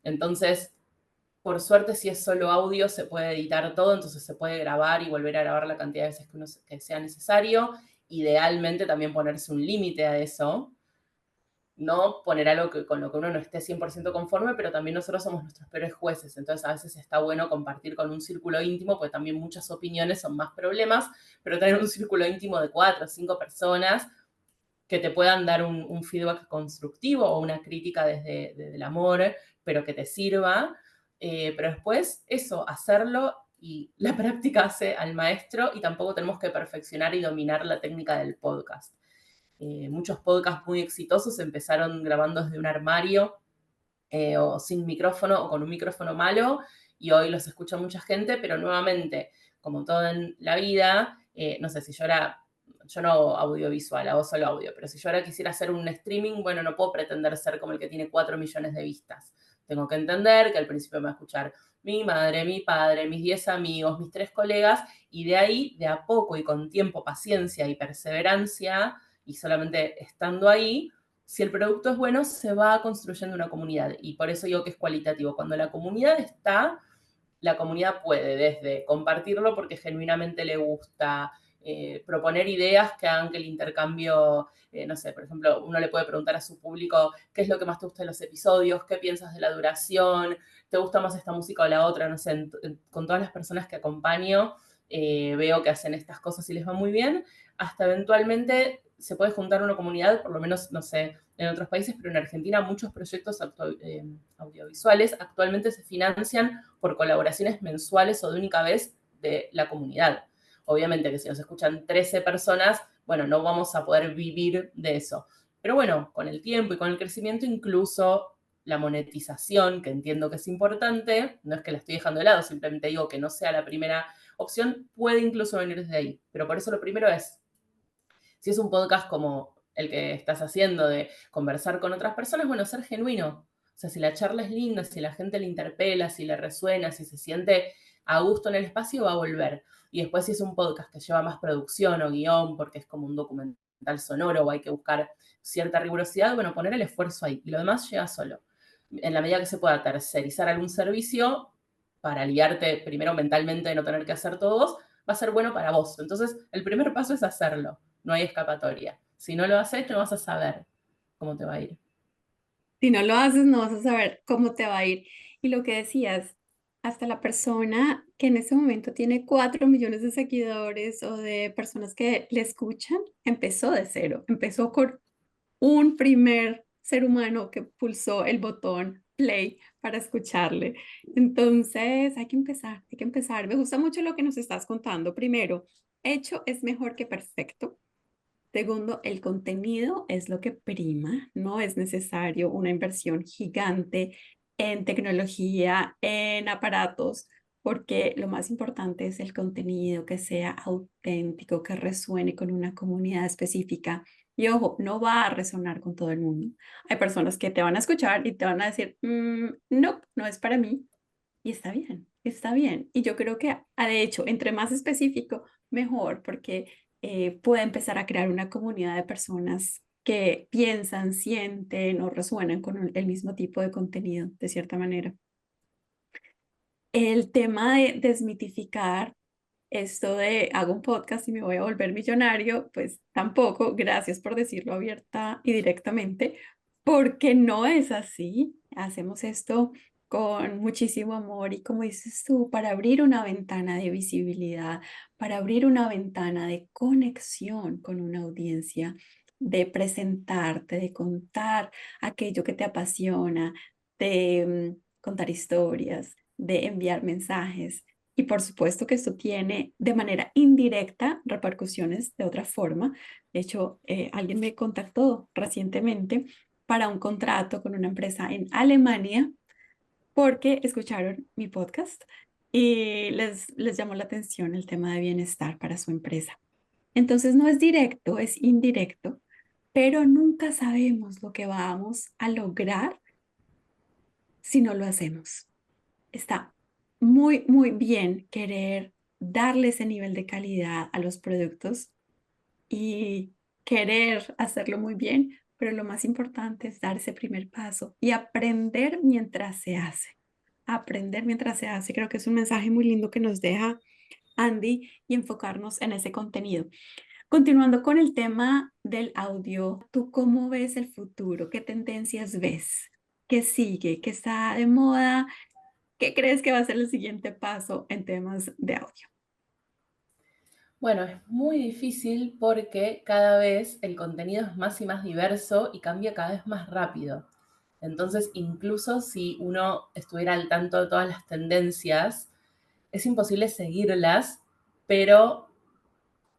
Entonces, por suerte, si es solo audio, se puede editar todo, entonces se puede grabar y volver a grabar la cantidad de veces que sea necesario. idealmente también ponerse un límite a eso, no poner algo con lo que uno no esté 100% conforme, pero también nosotros somos nuestros peores jueces, entonces a veces está bueno compartir con un círculo íntimo, porque también muchas opiniones son más problemas, pero tener un círculo íntimo de 4 o 5 personas que te puedan dar un feedback constructivo o una crítica desde el amor, pero que te sirva. Pero después, eso, hacerlo y la práctica hace al maestro y tampoco tenemos que perfeccionar y dominar la técnica del podcast. Muchos podcasts muy exitosos empezaron grabando desde un armario o sin micrófono o con un micrófono malo y hoy los escucha mucha gente, pero nuevamente, como todo en la vida, no sé, si yo no hago audiovisual, hago solo audio, pero si yo ahora quisiera hacer un streaming, bueno, no puedo pretender ser como el que tiene 4 millones de vistas. Tengo que entender que al principio me va a escuchar mi madre, mi padre, mis 10 amigos, mis 3 colegas, y de ahí, de a poco y con tiempo, paciencia y perseverancia, y solamente estando ahí, si el producto es bueno, se va construyendo una comunidad. Y por eso digo que es cualitativo. Cuando la comunidad está, la comunidad puede desde compartirlo porque genuinamente le gusta, proponer ideas que hagan que el intercambio, no sé, por ejemplo, uno le puede preguntar a su público qué es lo que más te gusta de los episodios, qué piensas de la duración, te gusta más esta música o la otra, no sé, con todas las personas que acompaño, veo que hacen estas cosas y les va muy bien, hasta eventualmente se puede juntar una comunidad, por lo menos, no sé, en otros países, pero en Argentina muchos proyectos audiovisuales actualmente se financian por colaboraciones mensuales o de única vez de la comunidad. Obviamente que si nos escuchan 13 personas, bueno, no vamos a poder vivir de eso. Pero bueno, con el tiempo y con el crecimiento, incluso la monetización, que entiendo que es importante, no es que la estoy dejando de lado, simplemente digo que no sea la primera opción, puede incluso venir desde ahí. Pero por eso lo primero es, si es un podcast como el que estás haciendo de conversar con otras personas, bueno, ser genuino. O sea, si la charla es linda, si la gente le interpela, si le resuena, si se siente a gusto en el espacio, va a volver. Y después si es un podcast que lleva más producción o guión, porque es como un documental sonoro o hay que buscar cierta rigurosidad, bueno, poner el esfuerzo ahí. Y lo demás llega solo. En la medida que se pueda tercerizar algún servicio, para aliarte primero mentalmente de no tener que hacer todos, va a ser bueno para vos. Entonces, el primer paso es hacerlo, no hay escapatoria. Si no lo haces, no vas a saber cómo te va a ir. Si no lo haces, no vas a saber cómo te va a ir. Y lo que decías, hasta la persona que en ese momento tiene 4 millones de seguidores o de personas que le escuchan, empezó de cero, empezó con un primer ser humano que pulsó el botón play para escucharle. Entonces, hay que empezar, hay que empezar. Me gusta mucho lo que nos estás contando. Primero, hecho es mejor que perfecto. Segundo, el contenido es lo que prima, no es necesario una inversión gigante en tecnología, en aparatos, porque lo más importante es el contenido, que sea auténtico, que resuene con una comunidad específica. Y ojo, no va a resonar con todo el mundo. Hay personas que te van a escuchar y te van a decir, no, no es para mí. Y está bien, está bien. Y yo creo que, de hecho, entre más específico, mejor, porque puede empezar a crear una comunidad de personas que piensan, sienten o resuenan con el mismo tipo de contenido, de cierta manera. El tema de desmitificar esto de hago un podcast y me voy a volver millonario, pues tampoco, gracias por decirlo abierta y directamente, porque no es así. Hacemos esto con muchísimo amor y como dices tú, para abrir una ventana de visibilidad, para abrir una ventana de conexión con una audiencia, de presentarte, de contar aquello que te apasiona, de contar historias, de enviar mensajes. Y por supuesto que esto tiene de manera indirecta repercusiones de otra forma. De hecho, alguien me contactó recientemente para un contrato con una empresa en Alemania porque escucharon mi podcast y les llamó la atención el tema de bienestar para su empresa. Entonces no es directo, es indirecto, pero nunca sabemos lo que vamos a lograr si no lo hacemos. Está muy, muy bien querer darle ese nivel de calidad a los productos y querer hacerlo muy bien, pero lo más importante es dar ese primer paso y aprender mientras se hace. Aprender mientras se hace. Creo que es un mensaje muy lindo que nos deja Andy y enfocarnos en ese contenido. Continuando con el tema del audio, ¿tú cómo ves el futuro? ¿Qué tendencias ves? ¿Qué sigue? ¿Qué está de moda? ¿Qué crees que va a ser el siguiente paso en temas de audio? Bueno, es muy difícil porque cada vez el contenido es más y más diverso y cambia cada vez más rápido. Entonces, incluso si uno estuviera al tanto de todas las tendencias, es imposible seguirlas, pero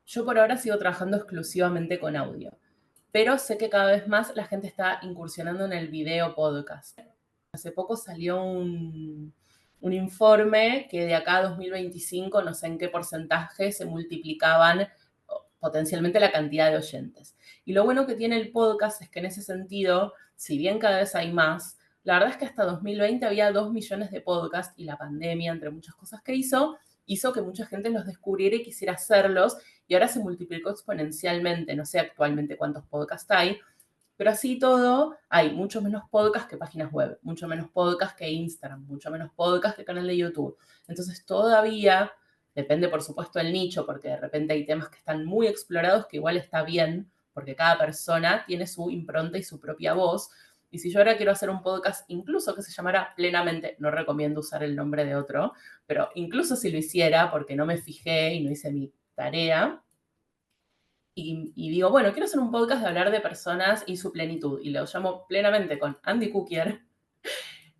yo por ahora sigo trabajando exclusivamente con audio. Pero sé que cada vez más la gente está incursionando en el video podcast. Hace poco salió un informe que de acá a 2025 no sé en qué porcentaje se multiplicaban potencialmente la cantidad de oyentes. Y lo bueno que tiene el podcast es que en ese sentido, si bien cada vez hay más, la verdad es que hasta 2020 había 2 millones de podcasts y la pandemia, entre muchas cosas que hizo que mucha gente los descubriera y quisiera hacerlos y ahora se multiplicó exponencialmente. No sé actualmente cuántos podcasts hay, pero así todo, hay mucho menos podcast que páginas web, mucho menos podcast que Instagram, mucho menos podcast que canal de YouTube. Entonces todavía, depende por supuesto del nicho, porque de repente hay temas que están muy explorados que igual está bien, porque cada persona tiene su impronta y su propia voz. Y si yo ahora quiero hacer un podcast, incluso que se llamara Plenamente, no recomiendo usar el nombre de otro, pero incluso si lo hiciera, porque no me fijé y no hice mi tarea, y digo, bueno, quiero hacer un podcast de hablar de personas y su plenitud, y lo llamo Plenamente con Andy Cookier,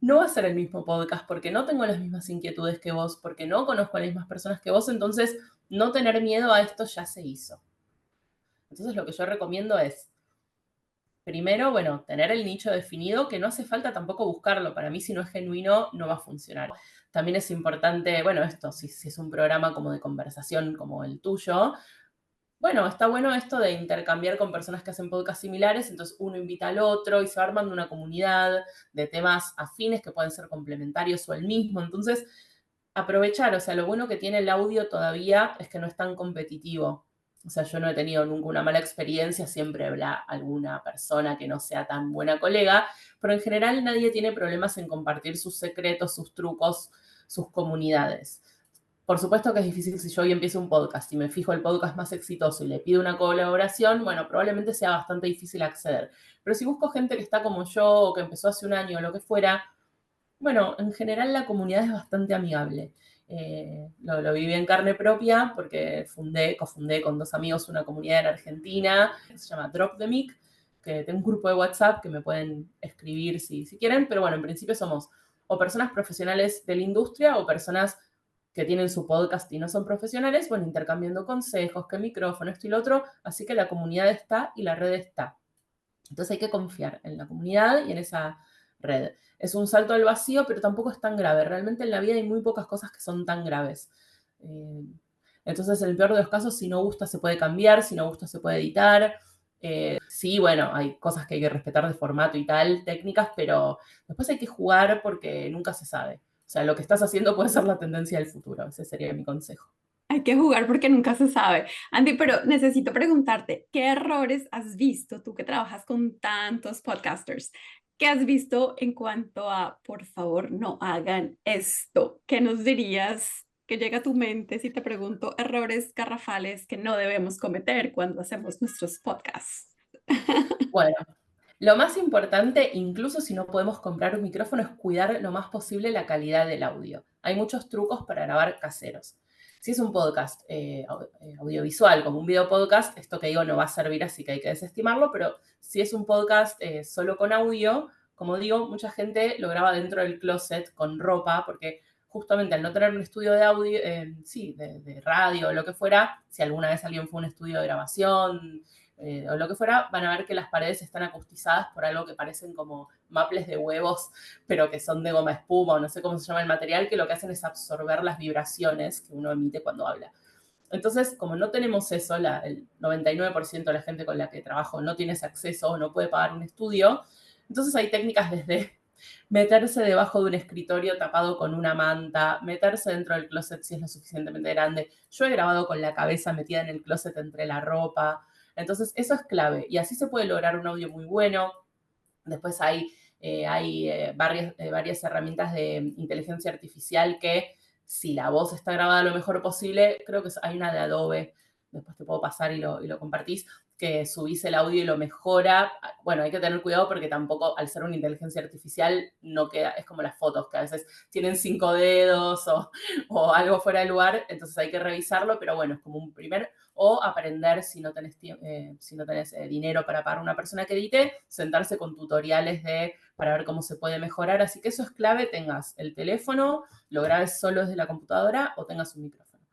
no va a ser el mismo podcast porque no tengo las mismas inquietudes que vos, porque no conozco a las mismas personas que vos, entonces no tener miedo a esto ya se hizo. Entonces lo que yo recomiendo es, primero, bueno, tener el nicho definido, que no hace falta tampoco buscarlo. Para mí, si no es genuino, no va a funcionar. También es importante, bueno, esto, si es un programa como de conversación como el tuyo, bueno, está bueno esto de intercambiar con personas que hacen podcasts similares, entonces uno invita al otro y se va armando una comunidad de temas afines que pueden ser complementarios o el mismo. Entonces, aprovechar, o sea, lo bueno que tiene el audio todavía es que no es tan competitivo. O sea, yo no he tenido nunca una mala experiencia, siempre habrá alguna persona que no sea tan buena colega, pero en general nadie tiene problemas en compartir sus secretos, sus trucos, sus comunidades. Por supuesto que es difícil si yo hoy empiezo un podcast y me fijo el podcast más exitoso y le pido una colaboración, bueno, probablemente sea bastante difícil acceder. Pero si busco gente que está como yo o que empezó hace un año o lo que fuera, bueno, en general la comunidad es bastante amigable. Lo viví en carne propia porque cofundé con 2 amigos una comunidad en Argentina que se llama Drop the Mic, que tengo un grupo de WhatsApp que me pueden escribir si quieren, pero bueno, en principio somos o personas profesionales de la industria o personas que tienen su podcast y no son profesionales, bueno, intercambiando consejos, qué micrófono, esto y lo otro, así que la comunidad está y la red está. Entonces hay que confiar en la comunidad y en esa red. Es un salto al vacío, pero tampoco es tan grave. Realmente en la vida hay muy pocas cosas que son tan graves. Eh, entonces, en el peor de los casos, si no gusta, se puede cambiar, si no gusta, se puede editar. Sí, bueno, hay cosas que hay que respetar de formato y tal, técnicas, pero después hay que jugar porque nunca se sabe. O sea, lo que estás haciendo puede ser la tendencia del futuro. Ese sería mi consejo. Hay que jugar porque nunca se sabe. Andy, pero necesito preguntarte, ¿qué errores has visto tú que trabajas con tantos podcasters? ¿Qué has visto en cuanto a, por favor, no hagan esto? ¿Qué nos dirías que llega a tu mente si te pregunto errores garrafales que no debemos cometer cuando hacemos nuestros podcasts? Bueno, lo más importante, incluso si no podemos comprar un micrófono, es cuidar lo más posible la calidad del audio. Hay muchos trucos para grabar caseros. Si es un podcast audiovisual, como un video podcast, esto que digo no va a servir, así que hay que desestimarlo, pero si es un podcast solo con audio, como digo, mucha gente lo graba dentro del closet con ropa, porque justamente al no tener un estudio de audio, sí, de radio o lo que fuera, si alguna vez alguien fue a un estudio de grabación, o lo que fuera, van a ver que las paredes están acustizadas por algo que parecen como maples de huevos, pero que son de goma espuma o no sé cómo se llama el material, que lo que hacen es absorber las vibraciones que uno emite cuando habla. Entonces, como no tenemos eso, el 99% de la gente con la que trabajo no tiene ese acceso o no puede pagar un estudio, entonces hay técnicas desde meterse debajo de un escritorio tapado con una manta, meterse dentro del closet si es lo suficientemente grande. Yo he grabado con la cabeza metida en el closet entre la ropa. Entonces, eso es clave y así se puede lograr un audio muy bueno. Después hay varias herramientas de inteligencia artificial que si la voz está grabada lo mejor posible, creo que hay una de Adobe después te puedo pasar y lo compartís, que subís el audio y lo mejora. Bueno, hay que tener cuidado porque tampoco, al ser una inteligencia artificial, no queda, es como las fotos, que a veces tienen 5 dedos o algo fuera de lugar, entonces hay que revisarlo, pero bueno, es como un primer, o aprender si no tenés, si no tenés dinero para pagar a una persona que edite, sentarse con tutoriales para ver cómo se puede mejorar, así que eso es clave, tengas el teléfono, lo grabes solo desde la computadora o tengas un micrófono.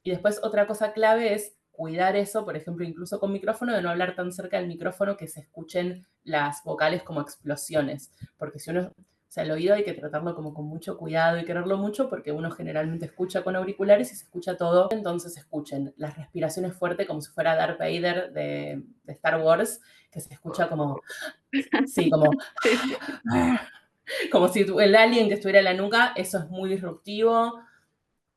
Y después otra cosa clave es cuidar eso, por ejemplo, incluso con micrófono, de no hablar tan cerca del micrófono que se escuchen las vocales como explosiones, porque si uno, o sea, el oído hay que tratarlo como con mucho cuidado y quererlo mucho porque uno generalmente escucha con auriculares y se escucha todo, entonces escuchen las respiraciones fuertes como si fuera Darth Vader de Star Wars, que se escucha como, sí, como, Sí, sí. como si el alien que estuviera en la nuca, eso es muy disruptivo.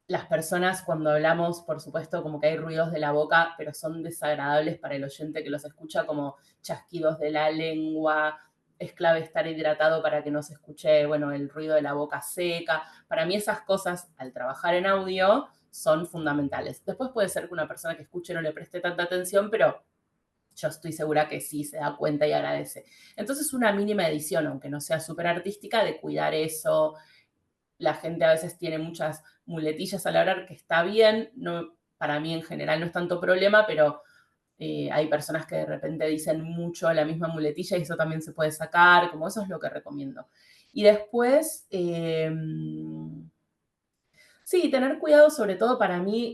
Las personas cuando hablamos, por supuesto, como que hay ruidos de la boca, pero son desagradables para el oyente que los escucha, como chasquidos de la lengua. Es clave estar hidratado para que no se escuche, bueno, el ruido de la boca seca. Para mí esas cosas, al trabajar en audio, son fundamentales. Después puede ser que una persona que escuche no le preste tanta atención, pero yo estoy segura que sí se da cuenta y agradece. Entonces, una mínima edición, aunque no sea súper artística, de cuidar eso. La gente a veces tiene muchas muletillas al hablar, que está bien, no, para mí en general no es tanto problema, pero hay personas que de repente dicen mucho la misma muletilla y eso también se puede sacar, como eso es lo que recomiendo. Y después, sí, tener cuidado sobre todo para mí,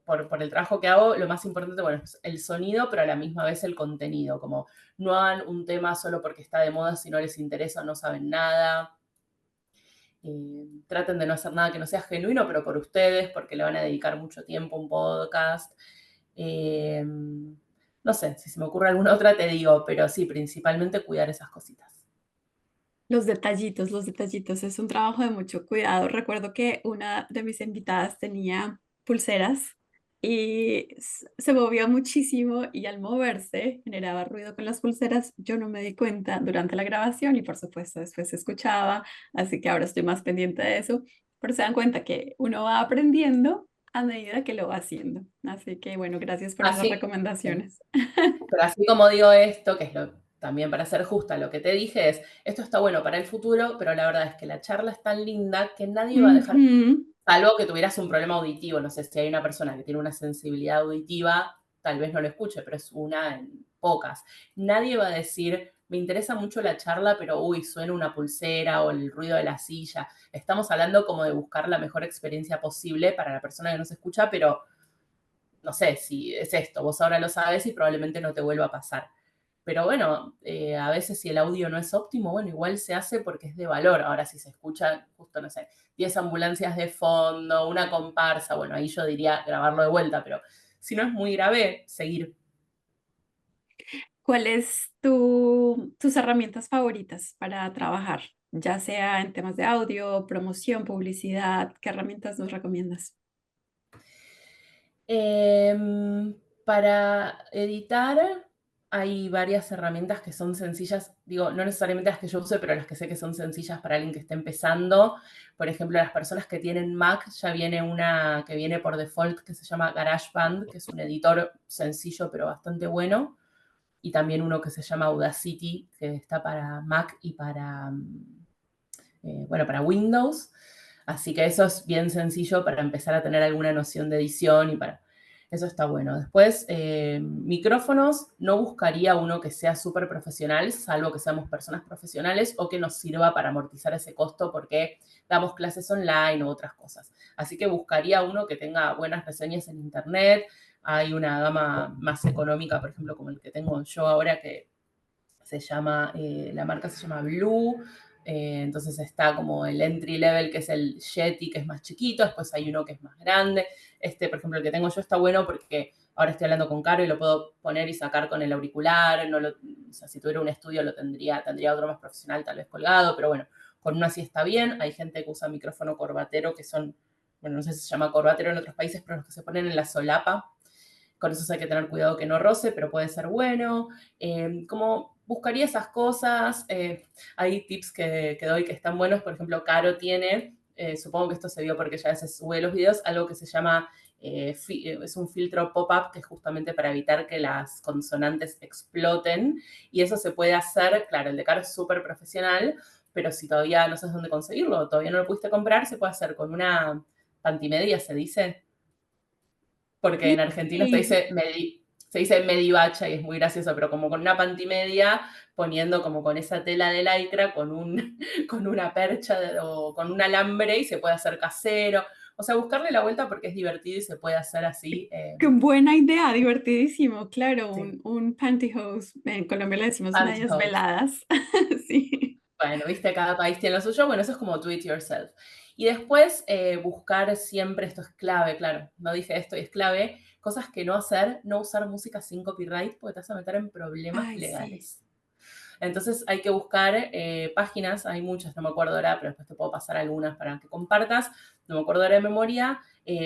por el trabajo que hago, lo más importante, bueno, es el sonido, pero a la misma vez el contenido, como no hagan un tema solo porque está de moda, si no les interesa, no saben nada. Traten de no hacer nada que no sea genuino, pero por ustedes, porque le van a dedicar mucho tiempo a un podcast. Eh, no sé, si se me ocurre alguna otra te digo, pero sí, principalmente cuidar esas cositas. Los detallitos, es un trabajo de mucho cuidado. Recuerdo que una de mis invitadas tenía pulseras y se movía muchísimo y al moverse generaba ruido con las pulseras. Yo no me di cuenta durante la grabación y por supuesto después se escuchaba, así que ahora estoy más pendiente de eso, pero se dan cuenta que uno va aprendiendo a medida que lo va haciendo. Así que bueno, gracias por esas Así, recomendaciones. pero así como digo esto, que es también para ser justa, lo que te dije es, esto está bueno para el futuro, pero la verdad es que la charla es tan linda que nadie va a dejar, Ujú. salvo que tuvieras un problema auditivo, no sé, si hay una persona que tiene una sensibilidad auditiva, tal vez no lo escuche, pero es una en pocas. Nadie va a decir, me interesa mucho la charla, pero uy, suena una pulsera o el ruido de la silla. Estamos hablando como de buscar la mejor experiencia posible para la persona que nos escucha, pero no sé si es esto, vos ahora lo sabes y probablemente no te vuelva a pasar. Pero bueno, a veces si el audio no es óptimo, bueno, igual se hace porque es de valor. Ahora si se escuchan, justo, no sé, 10 ambulancias de fondo, una comparsa, bueno, ahí yo diría grabarlo de vuelta, pero si no es muy grave, seguir. ¿Cuáles tus herramientas favoritas para trabajar? Ya sea en temas de audio, promoción, publicidad, ¿qué herramientas nos recomiendas? Para editar hay varias herramientas que son sencillas, digo, no necesariamente las que yo use, pero las que sé que son sencillas para alguien que esté empezando. Por ejemplo, las personas que tienen Mac, ya viene una que viene por default que se llama GarageBand, que es un editor sencillo pero bastante bueno. Y también uno que se llama Audacity, que está para Mac y bueno, para Windows. Así que eso es bien sencillo para empezar a tener alguna noción de edición y para... Eso está bueno. Después, micrófonos, no buscaría uno que sea súper profesional, salvo que seamos personas profesionales o que nos sirva para amortizar ese costo porque damos clases online u otras cosas. Así que buscaría uno que tenga buenas reseñas en internet. Hay una gama más económica, por ejemplo, como el que tengo yo ahora, que se llama, la marca se llama Blue, entonces está como el entry level, que es el Yeti, que es más chiquito, después hay uno que es más grande. Este, por ejemplo, el que tengo yo está bueno porque ahora estoy hablando con Caro y lo puedo poner y sacar con el auricular, no lo, o sea, si tuviera un estudio lo tendría otro más profesional tal vez colgado, pero bueno, con uno así está bien. Hay gente que usa micrófono corbatero, que son, bueno, no sé si se llama corbatero en otros países, pero los que se ponen en la solapa, con eso hay que tener cuidado que no roce, pero puede ser bueno. Como buscaría esas cosas. Hay tips que doy que están buenos. Por ejemplo, Caro tiene, supongo que esto se vio porque ya a veces sube los videos, algo que se llama es un filtro pop-up que es justamente para evitar que las consonantes exploten, y eso se puede hacer, claro, el de Caro es súper profesional, pero si todavía no sabes dónde conseguirlo, o todavía no lo pudiste comprar, se puede hacer con una pantimedia, se dice, porque en argentino Sí, se dice medivacha y es muy gracioso, pero como con una pantimedia, poniendo como con esa tela de lycra, con una percha o con un alambre y se puede hacer casero. O sea, buscarle la vuelta porque es divertido y se puede hacer así. qué buena idea, divertidísimo, claro, Sí, un pantyhose, en Colombia le decimos medias pantyhose. veladas, sí. Bueno, viste, cada país tiene lo suyo. Bueno, eso es como do it yourself. Y después buscar siempre, esto es clave, claro, no dije esto y es clave, cosas que no hacer, no usar música sin copyright porque te vas a meter en problemas Ay, sí. legales. Entonces hay que buscar páginas, hay muchas, no me acuerdo ahora, pero después te puedo pasar algunas para que compartas, no me acuerdo ahora de memoria,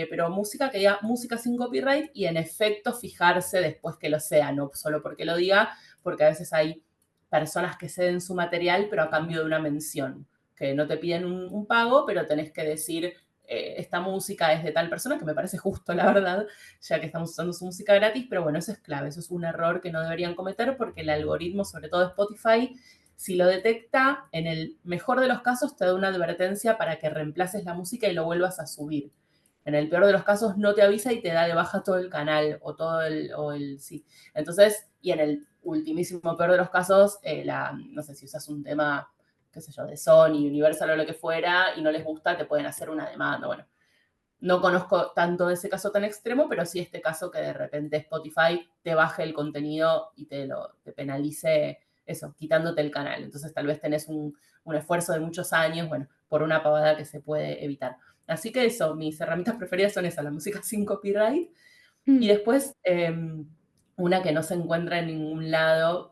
pero música que diga música sin copyright y en efecto fijarse después que lo sea, no solo porque lo diga, porque a veces hay personas que ceden su material pero a cambio de una mención, que no te piden un pago, pero tenés que decir, esta música es de tal persona, que me parece justo, la verdad, ya que estamos usando su música gratis, pero bueno, eso es clave, eso es un error que no deberían cometer porque el algoritmo, sobre todo de Spotify, si lo detecta, en el mejor de los casos te da una advertencia para que reemplaces la música y lo vuelvas a subir. En el peor de los casos no te avisa y te da de baja todo el canal sí. Entonces, y en el ultimísimo peor de los casos, no sé, si usas un tema, qué sé yo, de Sony, Universal o lo que fuera y no les gusta, te pueden hacer una demanda. Bueno, no conozco tanto ese caso tan extremo, pero sí este caso que de repente Spotify te baje el contenido y te penalice eso, quitándote el canal. Entonces tal vez tenés un esfuerzo de muchos años, bueno, por una pavada que se puede evitar. Así que eso, mis herramientas preferidas son esas, la música sin copyright. Y Mm. después, una que no se encuentra en ningún lado,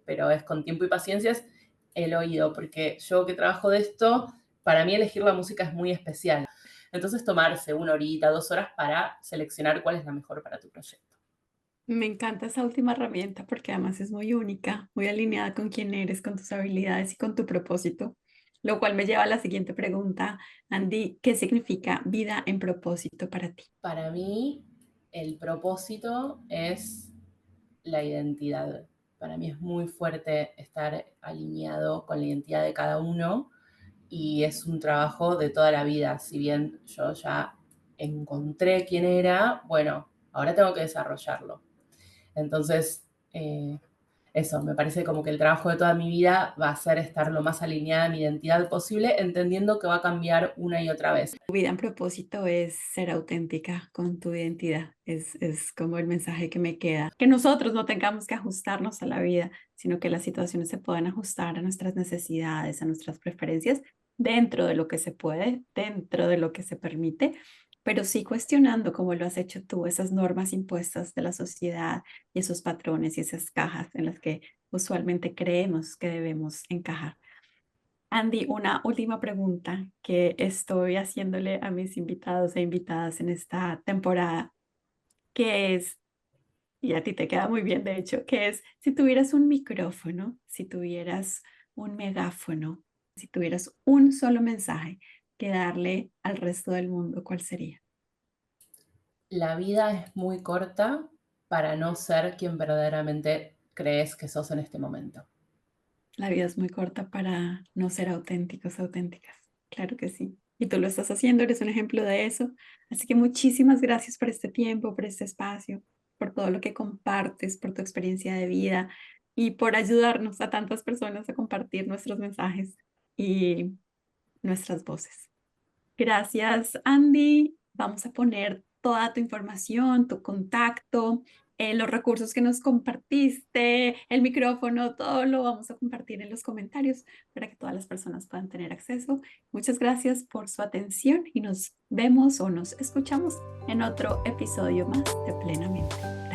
pero es con tiempo y paciencia, es el oído, porque yo que trabajo de esto, para mí elegir la música es muy especial. Entonces tomarse 1 horita, 2 horas para seleccionar cuál es la mejor para tu proyecto. Me encanta esa última herramienta porque además es muy única, muy alineada con quién eres, con tus habilidades y con tu propósito. Lo cual me lleva a la siguiente pregunta, Andy, ¿qué significa vida en propósito para ti? Para mí, el propósito es la identidad. Para mí es muy fuerte estar alineado con la identidad de cada uno y es un trabajo de toda la vida. Si bien yo ya encontré quién era, bueno, ahora tengo que desarrollarlo. Entonces, eso, me parece como que el trabajo de toda mi vida va a ser estar lo más alineada a mi identidad posible, entendiendo que va a cambiar una y otra vez. Tu vida en propósito es ser auténtica con tu identidad, es como el mensaje que me queda, que nosotros no tengamos que ajustarnos a la vida, sino que las situaciones se puedan ajustar a nuestras necesidades, a nuestras preferencias, dentro de lo que se puede, dentro de lo que se permite, pero sí cuestionando, como lo has hecho tú, esas normas impuestas de la sociedad y esos patrones y esas cajas en las que usualmente creemos que debemos encajar. Andy, una última pregunta que estoy haciéndole a mis invitados e invitadas en esta temporada, que es, y a ti te queda muy bien de hecho, que es si tuvieras un micrófono, si tuvieras un megáfono, si tuvieras un solo mensaje que darle al resto del mundo, ¿cuál sería? La vida es muy corta para no ser quien verdaderamente crees que sos en este momento. La vida es muy corta para no ser auténticos, auténticas. Claro que sí. Y tú lo estás haciendo, eres un ejemplo de eso. Así que muchísimas gracias por este tiempo, por este espacio, por todo lo que compartes, por tu experiencia de vida y por ayudarnos a tantas personas a compartir nuestros mensajes y nuestras voces. Gracias, Andy. Vamos a poner toda tu información, tu contacto, los recursos que nos compartiste, el micrófono, todo lo vamos a compartir en los comentarios para que todas las personas puedan tener acceso. Muchas gracias por su atención y nos vemos o nos escuchamos en otro episodio más de Plenamente.